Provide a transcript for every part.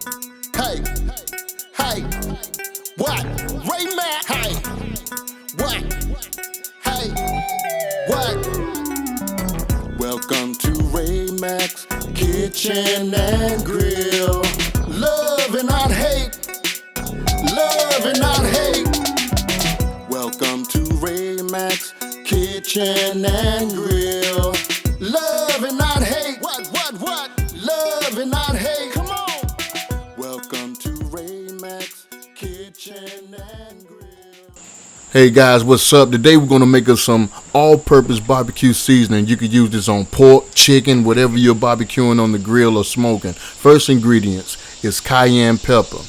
Hey, hey, what? Ray Mack, hey, what? Hey, what? Welcome to Ray Mack's Kitchen and Grill. Love and not hate. Love and not hate. Welcome to Ray Mack's Kitchen and Grill. Love and not hate. What? Love and not hate. Come on. Welcome to Ray Mack's Kitchen and Grill. Hey guys, what's up? Today we're gonna make us some all-purpose barbecue seasoning. You could use this on pork, chicken, whatever you're barbecuing on the grill or smoking. First ingredients is cayenne pepper.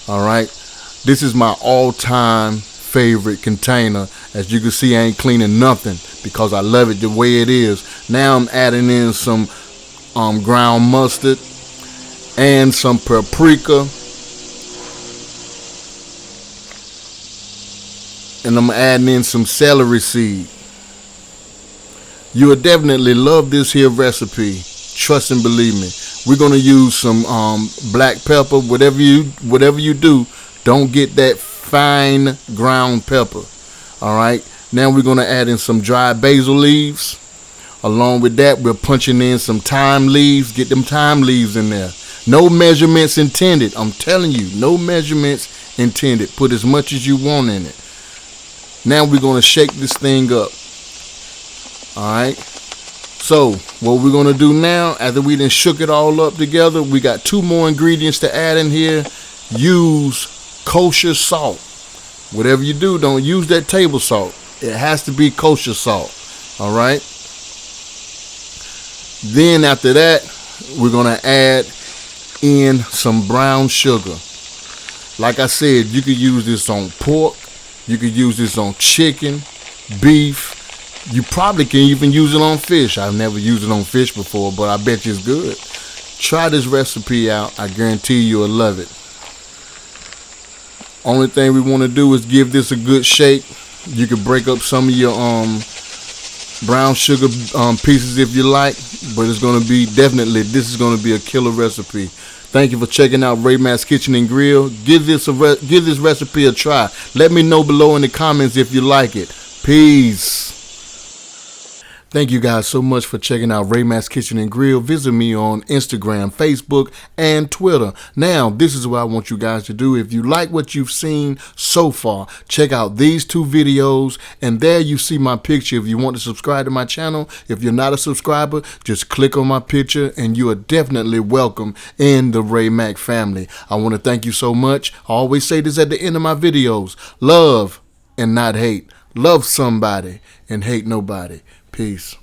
All right. This is my all-time favorite container. As you can see, I ain't cleaning nothing because I love it the way it is. Now I'm adding in some ground mustard and some paprika, and I'm adding in some celery seed. You will definitely love this here recipe. Trust and believe me. We're gonna use some black pepper. Whatever you do, don't get that fine ground pepper. All right. Now we're gonna add in some dried basil leaves. Along with that, we're punching in some thyme leaves. Get them thyme leaves in there. No measurements intended. I'm telling you, no measurements intended. Put as much as you want in it. Now we're gonna shake this thing up. All right. So what we're gonna do now, after we done shook it all up together, we got 2 more ingredients to add in here. Use kosher salt. Whatever you do, don't use that table salt. It has to be kosher salt. All right. Then after that, we're gonna add in some brown sugar. Like I said, you could use this on pork. You could use this on chicken, beef. You probably can even use it on fish. I've never used it on fish before, but I bet you it's good. Try this recipe out. I guarantee you'll love it. Only thing we want to do is give this a good shake. You can break up some of your brown sugar pieces if you like, but it's going to be this is going to be a killer recipe. Thank you for checking out Ray Mack's Kitchen and Grill. Give this recipe a try. Let me know below in the comments if you like it. Peace. Thank you guys so much for checking out Ray Mack's Kitchen and Grill. Visit me on Instagram, Facebook, and Twitter. Now, this is what I want you guys to do. If you like what you've seen so far, check out these 2 videos, and there you see my picture. If you want to subscribe to my channel, if you're not a subscriber, just click on my picture, and you are definitely welcome in the Ray Mack family. I want to thank you so much. I always say this at the end of my videos. Love and not hate. Love somebody and hate nobody. Peace.